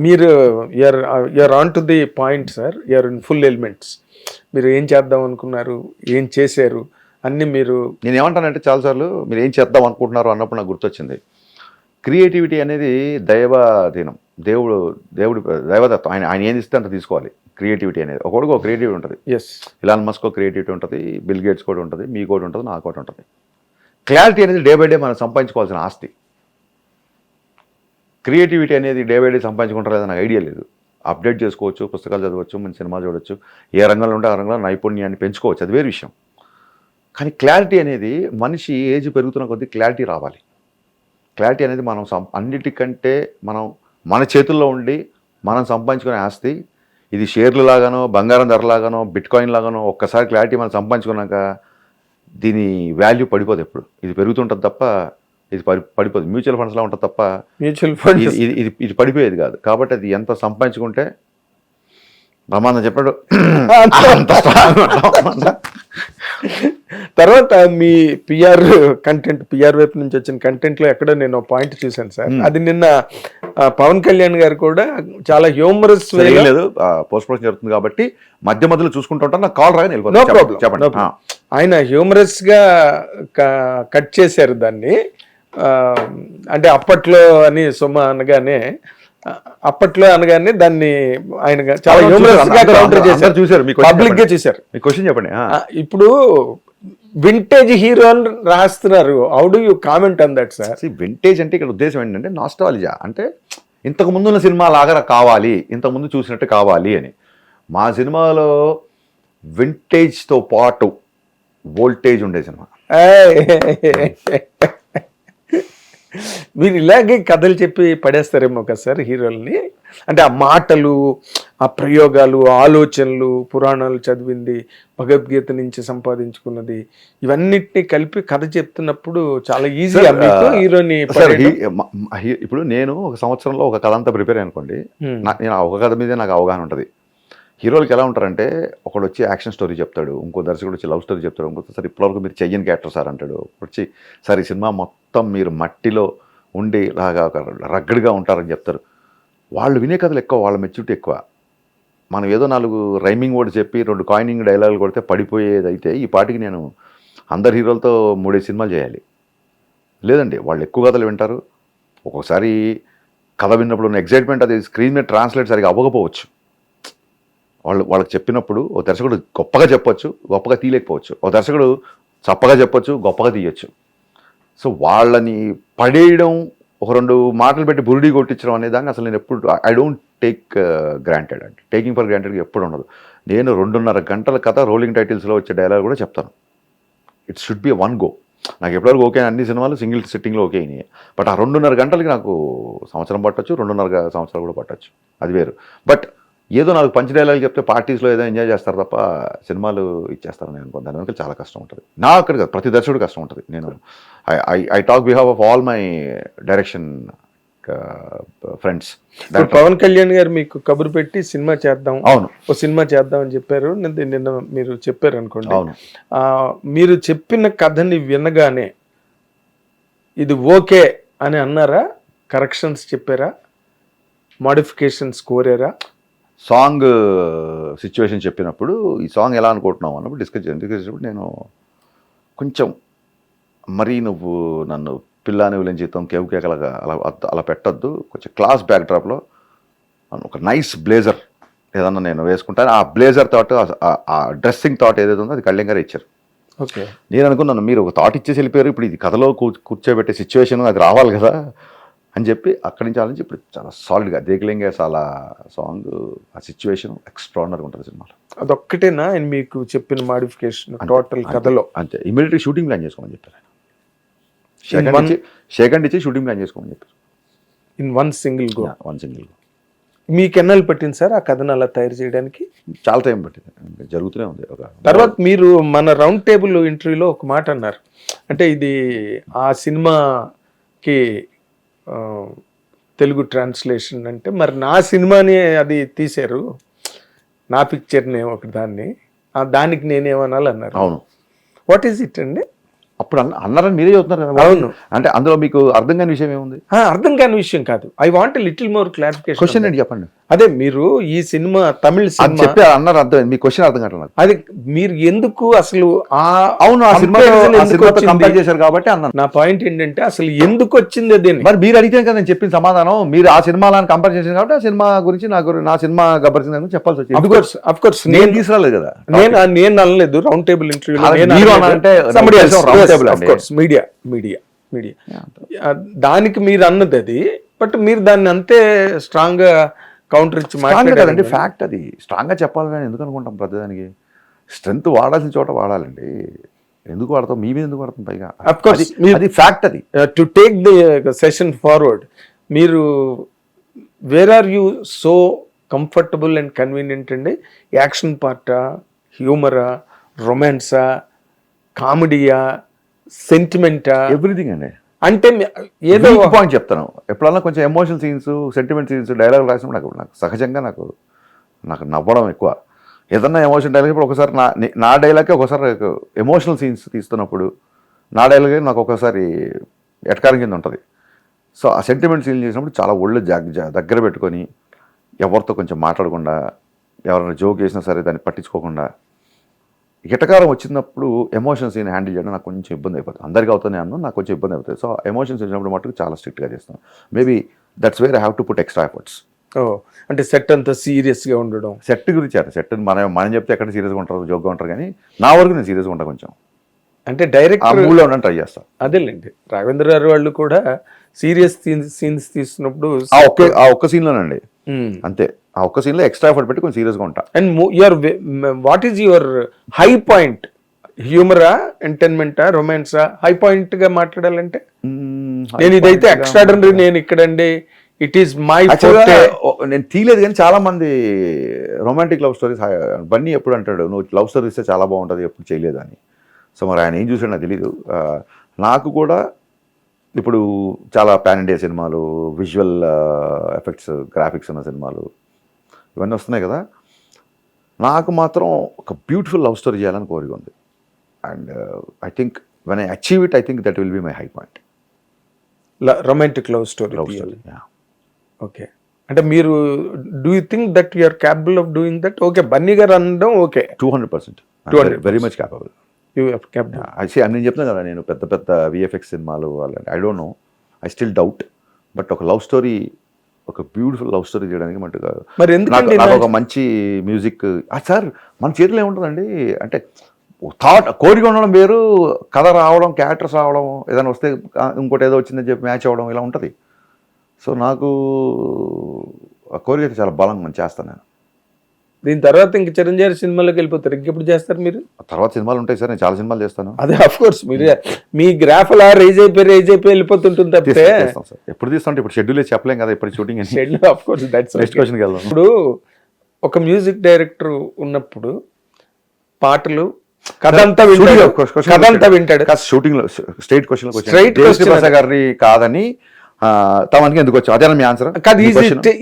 మీరు you're on to the point sir, you're in full elements. మీరు ఏం చేద్దాం అనుకున్నారు, ఏం చేశారు అన్ని మీరు. నేను ఏమంటానంటే చాలాసార్లు మీరు ఏం చేద్దాం అనుకుంటున్నారు అన్నప్పుడు నాకు గుర్తొచ్చింది, క్రియేటివిటీ అనేది దైవాధీనం, దేవుడి దైవదత్వం. ఆయన ఏం ఇస్తే అంత తీసుకోవాలి. క్రియేటివిటీ అనేది ఒకటికి ఒక క్రియేటివిటీ ఉంటుంది. ఎస్, ఇలాన్ మస్క్ క్రియేటివిటీ ఉంటుంది, బిల్ గేట్స్ కూడా ఉంటుంది, మీ కూడా ఉంటుంది, నాకు కూడా ఉంటుంది. క్లారిటీ అనేది డే బై డే మనం సంపాదించుకోవాల్సిన ఆస్తి. క్రియేటివిటీ అనేది డే బై డే సంపాదించుకుంటారు లేదని నాకు ఐడియా లేదు. అప్డేట్ చేసుకోవచ్చు, పుస్తకాలు చదవచ్చు, మంచి సినిమా చూడవచ్చు, ఏ రంగంలో ఉంటే ఆ రంగంలో నైపుణ్యాన్ని పెంచుకోవచ్చు, అది వేరే విషయం. కానీ క్లారిటీ అనేది మనిషి ఏజ్ పెరుగుతున్న కొద్దీ క్లారిటీ రావాలి. క్లారిటీ అనేది మనం అన్నిటికంటే మన చేతుల్లో ఉండి మనం సంపాదించుకునే ఆస్తి. ఇది షేర్లు లాగానో, బంగారం ధరలాగానో, బిట్ కాయిన్ లాగానో ఒక్కసారి క్లారిటీ మనం సంపాదించుకున్నాక దీని వాల్యూ పడిపోదు. ఎప్పుడు ఇది పెరుగుతుంటుంది తప్ప ఇది పడిపోదు. మ్యూచువల్ ఫండ్స్లో ఉంటుంది తప్ప మ్యూచువల్ ఫండ్ ఇది పడిపోయేది కాదు. కాబట్టి అది ఎంత సంపాదించుకుంటే బ్రహ్మాండం చెప్పాడు. తర్వాత మీ పిఆర్ వైపు నుంచి వచ్చిన కంటెంట్లో ఎక్కడో నేను పాయింట్ చూశాను సార్, అది నిన్న పవన్ కళ్యాణ్ గారు కూడా చాలా హ్యూమరస్ లేదు, పోస్ట్ ప్రొడక్షన్ జరుగుతుంది కాబట్టి మధ్య మధ్యలో చూసుకుంటూ ఉంటాను, నాకు కాల్ రాగానే నో ప్రాబ్లం చెప్పండి. ఆయన హ్యూమరస్ గా కట్ చేశారు దాన్ని. అంటే అప్పట్లో అనగానే దాన్ని ఆయన చాలా హ్యూమరస్ గా కౌంటర్ చేశారు. చూసారు, పబ్లిక్ గా చూశారు. మీ క్వశ్చన్ చెప్పండి. ఇప్పుడు వింటేజ్ హీరో అని రాస్తున్నారు, how do you comment on that sir? Vintage అంటే ఇక్కడ ఉద్దేశం ఏంటంటే నాస్టాలజియా, అంటే ఇంతకు ముందు ఉన్న సినిమా లాగా కావాలి, ఇంతకుముందు చూసినట్టు కావాలి అని. మా సినిమాలో వింటేజ్తో పాటు వోల్టేజ్ ఉండే సినిమా. మీరు ఇలాగే కథలు చెప్పి పడేస్తారేమో కదా సార్ హీరోల్ని. అంటే ఆ మాటలు, ఆ ప్రయోగాలు, ఆలోచనలు, పురాణాలు చదివింది, భగవద్గీత నుంచి సంపాదించుకున్నది, ఇవన్నిటిని కలిపి కథ చెప్తున్నప్పుడు చాలా ఈజీగా హీరోని. ఇప్పుడు నేను ఒక సంవత్సరంలో ఒక కథ అంతా ప్రిపేర్ అనుకోండి, నేను ఒక కథ మీదే నాకు అవగాహన ఉంటుంది. హీరోలకి ఎలా ఉంటారంటే, ఒకడు వచ్చి యాక్షన్ స్టోరీ చెప్తాడు, ఇంకో దర్శకుడు వచ్చి లవ్ స్టోరీ చెప్తాడు, ఇంకో సార్ ఇప్పటివరకు మీరు చెయ్యని క్యారెక్టర్ సార్ అంటాడు, వచ్చి సార్ ఈ సినిమా మొత్తం మీరు మట్టిలో ఉండి లాగా రగ్గడిగా ఉంటారని చెప్తారు. వాళ్ళు వినే కథలు ఎక్కువ, వాళ్ళ మెచ్యూరిటీ ఎక్కువ. మనం ఏదో 4 రైమింగ్ వర్డ్ చెప్పి 2 కాయినింగ్ డైలాగులు కొడితే పడిపోయేది అయితే ఈ పాటికి నేను అందరు హీరోలతో 3 సినిమాలు చేయాలి. లేదండి, వాళ్ళు ఎక్కువ కథలు వింటారు. ఒక్కొక్కసారి కథ విన్నప్పుడు ఉన్న ఎగ్జైట్మెంట్ అది స్క్రీన్ మీద ట్రాన్స్లేట్ సరిగా అవ్వకపోవచ్చు. వాళ్ళకి చెప్పినప్పుడు ఓ దర్శకుడు గొప్పగా చెప్పొచ్చు, గొప్పగా తీయలేకపోవచ్చు. ఓ దర్శకుడు చప్పగా చెప్పొచ్చు, గొప్పగా తీయచ్చు. సో వాళ్ళని పడేయడం, ఒక 2 మాటలు పెట్టి బురుడి కొట్టించడం అనే దాన్ని అసలు నేను ఎప్పుడు ఐ డోంట్ టేక్ గ్రాంటెడ్. అంటే టేకింగ్ ఫర్ గ్రాంటెడ్గా ఎప్పుడు ఉండదు. నేను 2.5 గంటల కథ రోలింగ్ టైటిల్స్లో వచ్చే డైలాగ్ కూడా చెప్తాను. It should be 1 go. నాకు ఎప్పటివరకు ఓకే, అన్ని సినిమాలు సింగిల్ సిట్టింగ్లో ఓకే అయినాయి. బట్ ఆ 2.5 గంటలకి నాకు సంవత్సరం పట్టచ్చు, 2.5 సంవత్సరాలు కూడా పట్టచ్చు, అది వేరు. బట్ ఏదో నాకు పంచ్ డైలాగ్ చెప్తే పార్టీస్లో ఏదో ఎంజాయ్ చేస్తారు తప్ప సినిమాలు ఇచ్చేస్తారు నేను అనుకో. దాని వెనక చాలా కష్టం ఉంటుంది. నా అక్కడ కాదు, ప్రతి దర్శకుడు కష్టం ఉంటుంది. నేను I talk behalf of all my direction friends. Pawan Kalyan garu మీకు కబురు పెట్టి సినిమా చేద్దాం, అవును, ఓ సినిమా చేద్దాం అని చెప్పారు. నిన్న మీరు చెప్పారు అనుకోండి. అవును, మీరు చెప్పిన కథని వినగానే ఇది ఓకే అని అన్నారా? కరెక్షన్స్ చెప్పారా? మోడిఫికేషన్స్ కోరారా? సాంగ్ సిచ్యువేషన్ చెప్పినప్పుడు ఈ సాంగ్ ఎలా అనుకుంటున్నావు అన్నప్పుడు డిస్కస్ చేసినప్పుడు నేను కొంచెం మరీ నువ్వు నన్ను పిల్లాని విలని జీతం కేకలాగా అలా పెట్టద్దు, కొంచెం క్లాస్ బ్యాక్డ్రాప్లో ఒక నైస్ బ్లేజర్ ఏదన్నా నేను వేసుకుంటాను. ఆ బ్లేజర్ థాట్, ఆ డ్రెస్సింగ్ థాట్ ఏదైతే ఉందో అది కళ్యాణ్ గారు ఇచ్చారు. ఓకే, నేను అనుకున్నాను మీరు ఒక థాట్ ఇచ్చేసి వెళ్ళిపోయారు, ఇప్పుడు ఇది కథలో కూర్చోబెట్టే సిచ్యువేషన్ అది రావాలి కదా అని చెప్పి అక్కడి నుంచి ఆలోచించి ఇప్పుడు చాలా సాలిడ్గా దేఖలేంగే చాలా సాంగ్, ఆ సిచ్యువేషన్ ఎక్స్ట్రాడినరీగా ఉంటుంది సినిమాలో. అదొక్కటేనా మీకు చెప్పిన మోడిఫికేషన్ టోటల్ కథలో? అంతే. ఇమీడియట్గా షూటింగ్ ప్లాన్ చేసుకోమని చెప్పారు. సెకండ్ ఇచ్చి షూటింగ్ ప్లాన్ చేసుకోమని చెప్పారు. In one single go. మీకు ఎన్నాళ్ళు పట్టింది సార్ ఆ కథను అలా తయారు చేయడానికి? చాలా టైం పట్టింది, జరుగుతూనే ఉంది. తర్వాత మీరు మన రౌండ్ టేబుల్ ఇంటర్వ్యూలో ఒక మాట అన్నారు, అంటే ఇది ఆ సినిమాకి తెలుగు ట్రాన్స్లేషన్ అంటే మరి నా సినిమాని అది తీశారు, నా పిక్చర్ని ఒక దానికి నేనేమనాలి అన్నారు. అవును. వాట్ ఈజ్ ఇట్ అండి? అప్పుడు అన్నారని మీరే చెప్తున్నారు కదా. అవును. అంటే అందులో మీకు అర్థం కాని విషయం ఏముంది? అర్థం కాని విషయం కాదు. I want little more clarification. Question ఏంటి చెప్పండి. అదే మీరు ఈ సినిమా తమిళ అది సినిమా చెప్పి అన్నారు అర్థం, మీ క్వశ్చన్ అర్థం కావట్లేదు నాకు. అది మీరు ఎందుకు అసలు అవును, ఆ comparison ఎందుకు వచ్చింది? కంపేర్ చేశారు కాబట్టి అన్నాను. నా పాయింట్ ఏంటంటే అసలు ఎందుకు వచ్చింది దీన్ని? మరి మీరు అడిగితే కదా నేను చెప్పిన సమాధానం. మీరు ఆ సినిమాలను కంపేర్ చేశారు కాబట్టి ఆ సినిమా గురించి నా సినిమా గబ్బర్ సింగ్ గురించి చెప్పాల్సి వచ్చింది. అఫ్ కోర్స్ నేను తీసుకురాలేదు కదా. నేను అనలేదు రౌండ్ టేబుల్ మీడియా దానికి మీరు అన్నది అది. బట్ మీరు దాన్ని అంతే స్ట్రాంగ్ గా కౌంటర్ ఇచ్చి మాట్లాడారండి. ఫ్యాక్ట్ అది స్ట్రాంగ్ గా చెప్పాలి కానీ ఎందుకు అనుకుంటాం ప్రతిదానికి. స్ట్రెంత్ వాడాల్సిన చోట వాడాలండి. ఎందుకు వాడతాం? మీ మీద ఎందుకు వాడతాం? పైగా అది ఫ్యాక్ట్. అది to take the session forward, మీరు where are you so comfortable and convenient అండి? యాక్షన్ పార్టా, హ్యూమరా, రొమాన్సా, కామెడీయా, సెంటిమెంటా? ఎవ్రీథింగ్ అండి. అంటే ఏదో పాయింట్ చెప్తాను. ఎప్పుడన్నా కొంచెం emotional scenes, sentiment scenes, dialogue రాసినప్పుడు నాకు సహజంగా నాకు నవ్వడం ఎక్కువ. ఏదన్నా ఎమోషన్ డైలాగ్ ఇప్పుడు ఒకసారి నా డైలాగే ఒకసారి ఎమోషనల్ సీన్స్ తీస్తున్నప్పుడు నా డైలాగే నాకు ఒకసారి ఎటకారం కింద ఉంటుంది. సో ఆ సెంటిమెంట్ సీన్ చేసినప్పుడు చాలా ఒళ్ళు దగ్గర పెట్టుకొని ఎవరితో కొంచెం మాట్లాడకుండా, ఎవరైనా జోక్ చేసినా సరే దాన్ని పట్టించుకోకుండా, ఎటకారం వచ్చినప్పుడు ఎమోషన్ సీన్ హ్యాండిల్ చేయడం నాకు కొంచెం ఇబ్బంది అయిపోతుంది. అందరికీ అవుతానే అన్నా నాకు కొంచెం ఇబ్బంది అవుతుంది. సో ఎమోషన్స్ వచ్చినప్పుడు మటుకు చాలా స్ట్రిక్ట్గా చేస్తాను. Maybe that's where I have to put extra efforts. అంటే సెట్ అంతా సీరియస్గా ఉండడం. సెట్ గురించి సెట్ మనం చెప్తే ఎక్కడ సీరియస్గా ఉంటారు, జోక్గా ఉంటారు, కానీ నా వరకు నేను సీరియస్గా ఉంటాను కొంచెం. అంటే డైరెక్ట్ ఆ మూడ్లో ఉండడం ట్రై చేస్తాను. అదేలేండి, రాఘవేంద్ర గారు వాళ్ళు కూడా సీరియస్ సీన్స్ తీస్తున్నప్పుడు ఆ ఒక్క సీన్లోనండి అంతే. ఆ ఒక్క సీన్లో ఎక్స్ట్రా ఎఫర్ట్ పెట్టి కొంచెం సీరియస్గా ఉంటా. And your what is your high point? హ్యూమరా, ఎంటర్టైన్మెంటా, రొమాన్సా? హై పాయింట్ గా మాట్లాడాలంటే నేను ఇదైతే ఎక్స్ట్రాడనరీ, నేను ఇక్కడండి ఇట్ ఈస్ మై ఫోర్టే. నేను తీయలేదు కానీ చాలా మంది రొమాంటిక్ లవ్ స్టోరీస్ బన్నీ ఎప్పుడు అంటాడు నువ్వు లవ్ స్టోరీ ఇస్తే చాలా బాగుంటుంది, ఎప్పుడు చేయలేదు అని. సో మరి ఆయన ఏం చూసాడు నాకు తెలీదు. నాకు కూడా ఇప్పుడు చాలా పాన్ ఇండియా సినిమాలు, విజువల్ ఎఫెక్ట్స్, గ్రాఫిక్స్ ఉన్న సినిమాలు ఇవన్నీ వస్తున్నాయి కదా. నాకు మాత్రం ఒక బ్యూటిఫుల్ లవ్ స్టోరీ చేయాలని కోరిక ఉంది. And I think when I achieve it, I think that will be my high point. Romantic love story. Okay, అంటే మీరు do you think that you are capable of doing that? Okay, Bunny garu అనడం okay, 200% very much capable. నేను చెప్తాను కదా, నేను పెద్ద పెద్ద VFX సినిమాలు I don't know, I still doubt. But ఒక లవ్ స్టోరీ, ఒక బ్యూటిఫుల్ లవ్ స్టోరీ చేయడానికి మటుగా మరి నాకు ఒక మంచి మ్యూజిక్ సార్ మన చేతిలో ఏముంటుందండి. అంటే థాట్, కోరిక ఉండడం వేరు, కథ రావడం, క్యారెక్టర్స్ రావడం, ఏదైనా వస్తే ఇంకోటి ఏదో వచ్చిందని చెప్పి మ్యాచ్ అవ్వడం, ఇలా ఉంటుంది. సో నాకు ఆ కోరిక అయితే చాలా బలంగా చేస్తాను నేను. దీని తర్వాత ఇంక చిరంజీవి సినిమాలోకి వెళ్ళిపోతారు. ఇంకెప్పుడు చేస్తారు మీరు? తర్వాత సినిమాలు ఉంటాయి సార్, నేను చాలా సినిమాలు చేస్తాను. అదే ఆఫ్ కోర్స్, మీరు మీ గ్రాఫ్ అలా రైజ్ అయిపోయి వెళ్ళిపోతుంటుంది తప్పితే ఎప్పుడు తీస్తుంటే ఇప్పుడు షెడ్యూల్ చెప్పలేం కదా, ఇప్పుడు shooting schedule. Of course, that's next క్వశ్చన్కి వెళ్దాం. ఇప్పుడు ఒక మ్యూజిక్ డైరెక్టర్ ఉన్నప్పుడు పాటలు కథంతా వింటాడు. షూటింగ్ లో స్ట్రైట్ క్వశ్చన్ గారిని కాదని తమకి ఎందుకు వచ్చావు, అదే మీ ఆన్సర్ కాదు.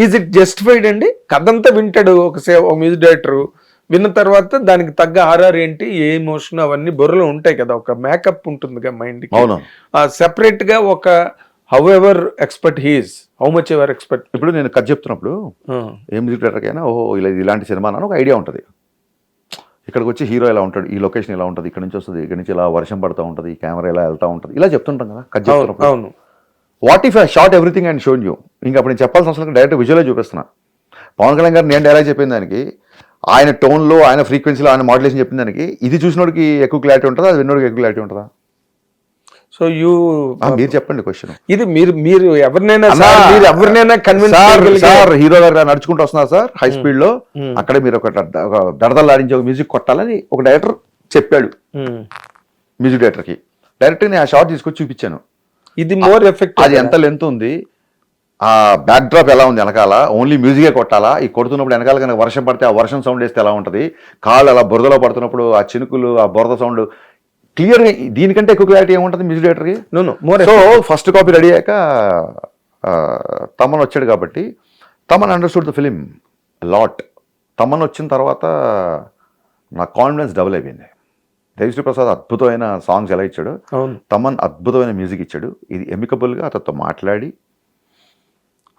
ఈజ్ ఇట్ జస్టిఫైడ్ అండి? కథంతా వింటాడు ఒక మ్యూజిక్ డైరెక్టర్. విన్న తర్వాత దానికి తగ్గ ఆర్ఆర్ ఏంటి, ఏ ఎమోషన్, అవన్నీ బుర్రలో ఉంటాయి కదా, ఒక మేకప్ ఉంటుంది మైండ్ కి. సెపరేట్ గా ఒక how ever expert he's, how much ever expert. ఇప్పుడు నేను కథ చెప్తున్నప్పుడు ఏ మ్యూజిక్ డైరెక్టర్ అయినా ఓహో ఇలాంటి సినిమా అని ఒక ఐడియా ఉంటుంది. ఇక్కడికి వచ్చి హీరో ఎలా ఉంటాడు, ఈ లొకేషన్ ఎలా ఉంటుంది, ఇక్కడ నుంచి వస్తుంది, ఇక్కడ నుంచి ఇలా వర్షం పడుతూ ఉంటుంది, ఈ కెమెరా ఎలా వెళ్తూ ఉంటుంది, ఇలా చెప్తుంటాం కదా కథ చెప్తున్నప్పుడు. అవును. What if I shot everything and shown you? ఇంకా అప్పుడు నేను చెప్పాల్సిన అవసరం డైరెక్ట్ విజువలే చూపిస్తున్నా. పవన్ కళ్యాణ్ గారు నేను డైలాగ్ చెప్పిన దానికి, ఆయన టోన్లో, ఆయన ఫ్రీక్వెన్సీలో, ఆయన మోడ్యులేషన్ చెప్పిన దానికి ఇది చూసినోడికి ఎక్కువ క్లారిటీ ఉంటుందా, అది విన్నోడికి ఎక్కువ క్లారిటీ ఉంటుందా? సో మీరు చెప్పండి క్వశ్చన్. ఇది మీరు ఎవరినైనా కన్విన్స్ సార్, హీరో గారు నడుచుకుంటూ వస్తున్నారు సార్ హై స్పీడ్ లో, అక్కడే మీరు ఒక దడదల్లాడించి ఒక మ్యూజిక్ కొట్టాలని ఒక డైరెక్టర్ చెప్పాడు మ్యూజిక్ డైరెక్టర్ కి. డైరెక్టర్ నేను ఆ షాట్ తీసుకొచ్చి చూపించాను. ఇది మోర్ ఎఫెక్టివ్. అది ఎంత లెంత్ ఉంది, ఆ బ్యాక్ డ్రాప్ ఎలా ఉంది, వెనకాల ఓన్లీ మ్యూజికే కొట్టాలా, ఈ కొడుతున్నప్పుడు వెనకాల కనుక వర్షం పడితే ఆ వర్షం సౌండ్ వేస్తే ఎలా ఉంటుంది, కాళ్ళు అలా బురదలో పడుతున్నప్పుడు ఆ చినుకులు, ఆ బురద సౌండ్ క్లియర్. దీనికంటే ఎక్కువ క్లారిటీ ఏముంటుంది మ్యూజిక్ డైరెక్టర్కి? సో ఫస్ట్ కాపీ రెడీ అయ్యాక తమన్ వచ్చాడు కాబట్టి Thaman understood the film lot. Thaman వచ్చిన తర్వాత నా కాన్ఫిడెన్స్ డబుల్ అయిపోయింది. దేవిశ్రీ ప్రసాద్ అద్భుతమైన సాంగ్స్ ఎలా ఇచ్చాడు, అవును, తమన్ అద్భుతమైన మ్యూజిక్ ఇచ్చాడు. ఇది ఎమికబుల్గా అతనితో మాట్లాడి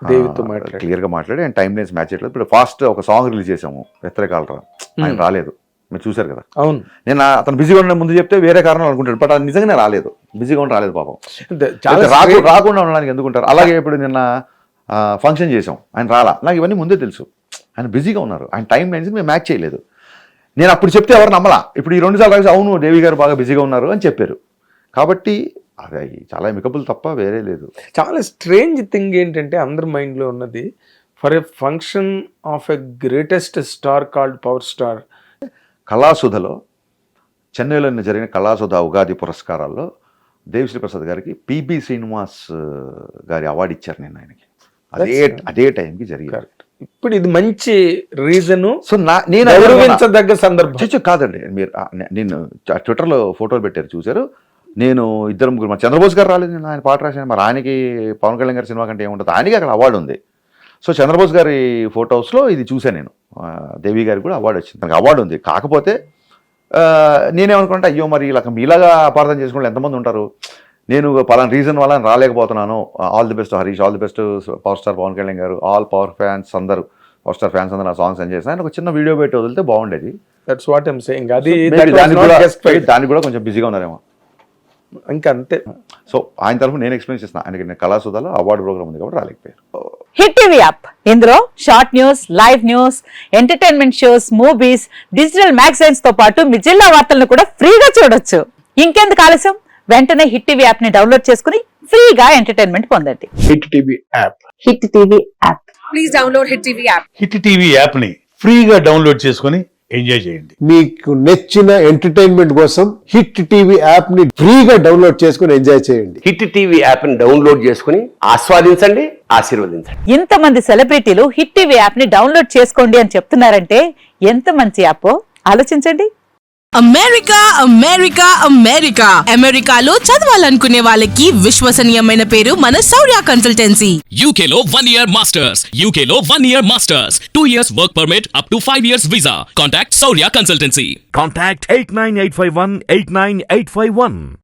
దేవితో మాట్లాడి క్లియర్గా మాట్లాడి అండ్ టైం లైన్స్ మ్యాచ్ చేయట్లేదు. ఇప్పుడు ఫాస్ట్ ఒక సాంగ్ రిలీజ్ చేసాము వ్యతిరేకాలరా, ఆయన రాలేదు, మీరు చూశారు కదా. అవును, నేను అతను బిజీగా ఉన్న ముందు చెప్తే వేరే కారణం అనుకుంటాడు, బట్ అది నిజంగానే రాలేదు, బిజీగా ఉండి రాలేదు పాపం. చాలా రాకుండా ఉండడానికి ఎందుకుంటారు. అలాగే ఇప్పుడు నిన్న ఫంక్షన్ చేసాం, ఆయన రాలా, నాకు ఇవన్నీ ముందే తెలుసు. ఆయన బిజీగా ఉన్నారు, ఆయన టైం లైన్స్ మేము మ్యాచ్ చేయలేదు. నేను అప్పుడు చెప్తే ఎవరు నమ్మలా. ఇప్పుడు ఈ 2 సార్లు రాసి అవును దేవి గారు బాగా బిజీగా ఉన్నారు అని చెప్పారు. కాబట్టి అది చాలా ఎమికబుల్ తప్ప వేరే లేదు. చాలా స్ట్రేంజ్ థింగ్ ఏంటంటే అందరి మైండ్లో ఉన్నది, for a function of a greatest star called power star. కళాసుధలో చెన్నైలో జరిగిన కళాసుధ ఉగాది పురస్కారాల్లో దేవిశ్రీ ప్రసాద్ గారికి పిబి శ్రీనివాస్ గారి అవార్డు ఇచ్చారు నేను ఆయనకి. అదే టైంకి జరిగింది. ఇప్పుడు ఇది మంచి రీజను, సో నేను గౌరవించదగ్గ సందర్భం కాదండి. మీరు నేను ట్విట్టర్లో ఫోటోలు పెట్టారు చూశారు. నేను 2-3 మా చంద్రబోస్ గారు రాలేదు, నేను ఆయన పాట రాశాను. మరి ఆయనకి పవన్ కళ్యాణ్ గారి సినిమా కంటే ఏముంటుంది, ఆయనకి అక్కడ అవార్డు ఉంది. సో చంద్రబోస్ గారి ఫోటోస్లో ఇది చూశాను నేను. దేవి గారికి కూడా అవార్డు వచ్చింది, నాకు అవార్డు ఉంది. కాకపోతే నేనేమనుకుంటా, అయ్యో మరి ఇలా మీలాగా అపార్థం చేసుకుంటే ఎంతమంది ఉంటారు, నేను పలానా రీజన్ వల్ల రాలేకపోతున్నాను. All the best Harish, all the best power star Pawan Kalyan garu, all power fans అందరూ, పవర్ స్టార్ ఫ్యాన్స్ అందరూ నా సాంగ్స్ ఎంజాయ్ చేసిన. ఆయన ఒక చిన్న వీడియో పెట్టి వదిలితే బాగుండేది. That's what I'm saying. అది దానికి కూడా కొంచెం బిజీగా ఉన్నారేమో ఇంకా అంతే. సో ఆయన తరఫున నేను ఎక్స్ప్లెయిన్ చేసిన, ఆయనకి నేను కళాసుధాలో అవార్డు ప్రోగ్రామ్ ఉంది కాబట్టి రాలేకపోయారు. హిట్ టీవీ యాప్, ఇందులో short news, live news, entertainment shows, movies, digital magazines తో పాటు మీ జిల్లా వార్తలను కూడా ఫ్రీగా చూడొచ్చు. ఇంకెందుకు ఆలస్యం, వెంటనే హిట్ టీవీ యాప్ ని డౌన్లోడ్ చేసుకుని ఫ్రీగా ఎంటర్టైన్మెంట్ పొందండి. Hit TV app. Hit TV app. Please download hit TV app. Hit TV app ని ఫ్రీగా డౌన్లోడ్ చేసుకొని ఎంజాయ్ చేయండి. మీకు నచ్చిన ఎంటర్టైన్మెంట్ కోసం హిట్ టీవీ యాప్ ని ఫ్రీగా డౌన్లోడ్ చేసుకుని ఎంజాయ్ చేయండి. హిట్ టీవీ యాప్ ని డౌన్లోడ్ చేసుకుని ఆస్వాదించండి, ఆశీర్వదించండి. ఇంతమంది సెలబ్రిటీలు హిట్ టీవీ యాప్ ని డౌన్లోడ్ చేసుకోండి అని చెప్తున్నారంటే ఎంత మంచి యాప్ ఆలోచించండి. అమెరికా అమెరికా అమెరికా అమెరికాలో చదవాలనుకునే వాళ్ళకి విశ్వసనీయమైన పేరు మన శౌర్య కన్సల్టెన్సీ. UK లో 1 year masters, UK లో 1 year masters, 2 years work permit up to 5 years visa. Contact Saurya Consultancy. Contact 89851 89851.